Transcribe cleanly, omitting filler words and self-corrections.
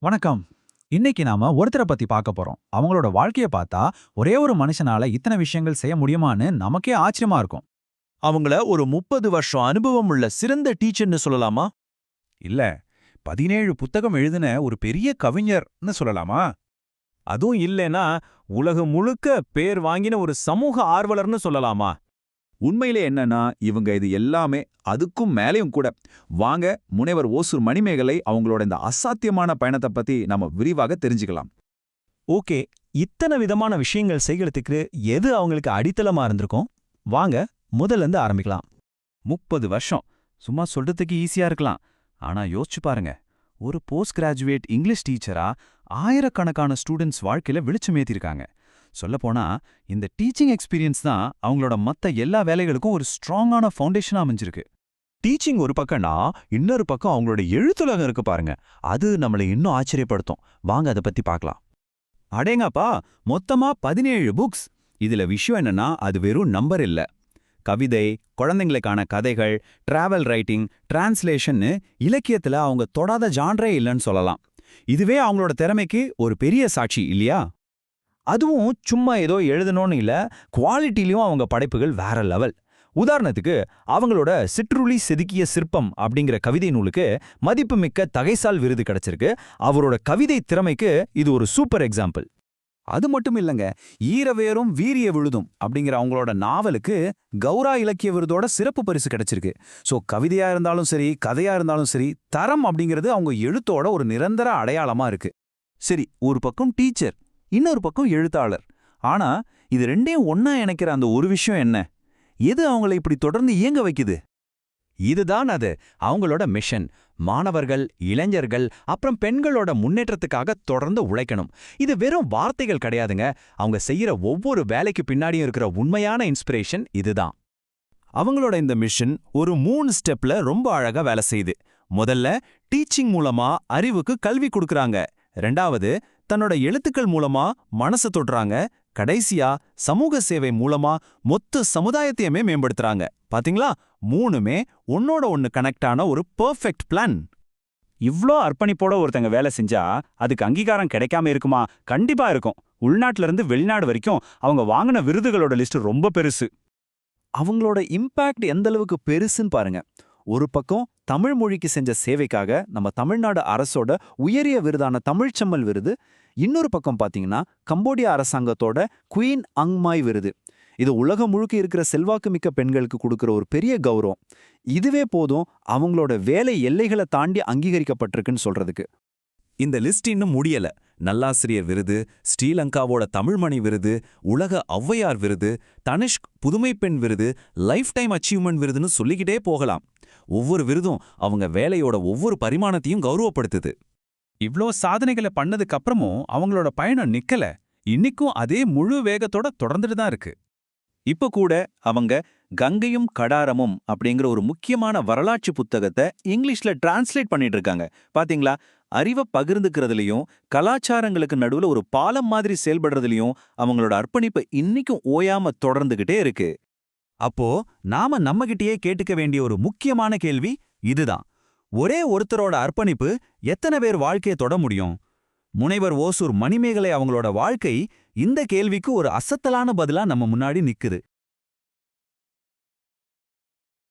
வணக்கம். இன்னைக்கு நாம ஒருத்தர பத்தி பார்க்க போறோம். அவங்களோட வாழ்க்கைய பார்த்தா, ஒரே ஒரு மனுஷனால இத்தனை விஷயங்கள் செய்ய முடியுமான்னு நமக்கே ஆச்சரியமா இருக்கும். அவங்கள ஒரு 30 வருஷம் அனுபவம் உள்ள சிறந்த டீச்சர்னு சொல்லலாமா? இல்ல 17 புத்தகம் எழுதின ஒரு பெரிய கவிஞர்னு சொல்லலாமா? அதுவும் இல்லைன்னா உலகம் முழுக்க பேர் வாங்கின ஒரு சமூக ஆர்வலர்னு சொல்லலாமா? உண்மையிலே என்னன்னா இவங்க இது எல்லாமே அதுக்கும் மேலேயும் கூட. வாங்க, முனைவர் ஓசூர் மணிமேகலை அவங்களோட இந்த அசாத்தியமான பயணத்தை பத்தி நம்ம விரிவாக தெரிஞ்சுக்கலாம். ஓகே, இத்தனை விதமான விஷயங்கள் செய்யறதுக்கு எது அவங்களுக்கு அடித்தளமா இருந்திருக்கும்? வாங்க முதல்ல இருந்து ஆரம்பிக்கலாம். 30 வருஷம் சும்மா சொல்றதுக்கு ஈஸியா இருக்கலாம். ஆனா யோசிச்சு பாருங்க, ஒரு போஸ்ட் கிராஜுவேட் இங்கிலீஷ் டீச்சரா ஆயிரக்கணக்கான ஸ்டூடெண்ட்ஸ் வாழ்க்கையில வெளிச்சமேத்திருக்காங்க. சொல்லப்போனா இந்த டீச்சிங் எக்ஸ்பீரியன்ஸ் தான் அவங்களோட மத்த எல்லா வேலைகளுக்கும் ஒரு ஸ்ட்ராங்கான ஃபவுண்டேஷனா அமைஞ்சிருக்கு. டீச்சிங் ஒரு பக்கம்னா இன்னொரு பக்கம் அவங்களோட எழுத்துலகம் இருக்கு பாருங்க. அது நம்மளை இன்னும் ஆச்சரியப்படுத்தும். வாங்க அதை பத்தி பார்க்கலாம். அடேங்கப்பா, மொத்தமா 17 புக்ஸ். இதுல விஷயம் என்னன்னா, அது வெறும் நம்பர் இல்ல. கவிதை, குழந்தைங்களுக்கான கதைகள், டிராவல் ரைட்டிங், டிரான்ஸ்லேஷன்னு இலக்கியத்துல அவங்க தொடாத ஜான்ரே இல்லைன்னு சொல்லலாம். இதுவே அவங்களோட திறமைக்கு ஒரு பெரிய சாட்சி இல்லையா? அதுவும் சும்மா ஏதோ எழுதணும்னு இல்ல, குவாலிட்டிலையும் அவங்க படைப்புகள் வேற லெவல். உதாரணத்துக்கு அவங்களோட சிற்றுளி செதுக்கிய சிற்பம் அப்படிங்கிற கவிதை நூலுக்கு மதிப்புமிக்க தகைசால் விருது கிடைச்சிருக்கு. அவரோட கவிதை திறமைக்கு இது ஒரு சூப்பர் எக்ஸாம்பிள். அது மட்டும் இல்லங்க, ஈரவேரும் வீரிய விழுதும் அப்படிங்கிற அவங்களோட நாவலுக்கு கௌரா இலக்கிய விருதோட சிறப்பு பரிசு கிடைச்சிருக்கு. சோ கவிதையா இருந்தாலும் சரி, கதையா இருந்தாலும் சரி, தரம் அப்படிங்கிறது அவங்க எழுத்தோட ஒரு நிரந்தர அடையாளமா இருக்கு. சரி, ஒரு பக்கம் டீச்சர், இன்னொரு பக்கம் எழுத்தாளர். ஆனா இது ரெண்டையும் ஒன்னா இணைக்கிற அந்த ஒரு விஷயம் என்ன? எது அவங்களை இப்படி தொடர்ந்து இயங்க வைக்குது? இதுதான் அது, அவங்களோட மிஷன். மாணவர்கள், இளைஞர்கள், அப்புறம் பெண்களோட முன்னேற்றத்துக்காக தொடர்ந்து உழைக்கணும். இது வெறும் வார்த்தைகள் கிடையாதுங்க. அவங்க செய்யற ஒவ்வொரு வேலைக்கு பின்னாடியும் இருக்கிற உண்மையான இன்ஸ்பிரேஷன் இதுதான். அவங்களோட இந்த மிஷன் ஒரு 3 ஸ்டெப்ல ரொம்ப அழகா வேலை செய்யுது. முதல்ல டீச்சிங் மூலமா அறிவுக்கு கல்வி கொடுக்கறாங்க. ரெண்டாவது, தன்னோட எழுத்துக்கள் மூலமா மனசை தொடுறாங்க. கடைசியா சமூக சேவை மூலமா மொத்த சமுதாயத்தையுமே மேம்படுத்துறாங்க. பாத்தீங்களா, மூணுமே ஒன்னோட ஒன்னு கனெக்ட் ஆன ஒரு பெர்ஃபெக்ட் பிளான். இவ்ளோ அர்ப்பணிப்போட ஒருத்தங்க வேலை செஞ்சா அதுக்கு அங்கீகாரம் கிடைக்காம இருக்குமா? கண்டிப்பா இருக்கும். உள்நாட்டுல இருந்து வெளிநாடு வரைக்கும் அவங்க வாங்கின விருதுகளோட லிஸ்ட் ரொம்ப பெருசு. அவங்களோட இம்பாக்ட் எந்த அளவுக்கு பெருசுன்னு பாருங்க. ஒரு பக்கம் தமிழ் மொழிக்கு செஞ்ச சேவைக்காக நம்ம தமிழ்நாடு அரசோட உயரிய விருதான தமிழ்ச்செம்மல் விருது, இன்னொரு பக்கம் பாத்தீங்கன்னா கம்போடியா அரசாங்கத்தோட குயின் அங்மாய் விருது. இது உலகம் முழுக்க இருக்கிற செல்வாக்கு மிக்க பெண்களுக்கு கொடுக்கிற ஒரு பெரிய கௌரவம். இதுவே போதும் அவங்களோட வேலை எல்லைகளை தாண்டி அங்கீகரிக்கப்பட்டிருக்குன்னு சொல்றதுக்கு. இந்த லிஸ்ட் இன்னும் முடியல. நல்லாசிரியர் விருது, ஸ்ரீலங்காவோட தமிழ்மணி விருது, உலக ஔவையார் விருது, தனிஷ்க் புதுமை பெண் விருது, லைஃப் டைம் அச்சீவ்மெண்ட் விருதுன்னு சொல்லிக்கிட்டே போகலாம். ஒவ்வொரு விருதும் அவங்க வேலையோட ஒவ்வொரு பரிமாணத்தையும் கௌரவப்படுத்துது. இவ்ளோ சாதனைகளை பண்ணதுக்கு அப்புறமும் அவங்களோட பயணம் நிக்கல. இன்னிக்கும் அதே முழு வேகத்தோட தொடர்ந்துட்டு தான் இருக்கு. இப்ப கூட அவங்க கங்கையும் கடாரமும் அப்படிங்கிற ஒரு முக்கியமான வரலாற்று புத்தகத்தை இங்கிலீஷ்ல டிரான்ஸ்லேட் பண்ணிட்டு இருக்காங்க. பாத்தீங்களா, அறிவை பகிர்ந்துக்கிறதுலயும் கலாச்சாரங்களுக்கு நடுவுல ஒரு பாலம் மாதிரி செயல்படுறதுலயும் அவங்களோட அர்ப்பணிப்பு இன்னைக்கும் ஓயாம தொடர்ந்துகிட்டே இருக்கு. அப்போ நாம நம்மகிட்டயே கேட்டுக்க வேண்டிய ஒரு முக்கியமான கேள்வி இதுதான். ஒரே ஒருத்தரோட அர்ப்பணிப்பு எத்தனை பேர் வாழ்க்கையை தொட முடியும்? முனைவர் ஓசூர் மணிமேகலை அவங்களோட வாழ்க்கை இந்த கேள்விக்கு ஒரு அசத்தலான பதிலா நம்ம முன்னாடி நிக்குது.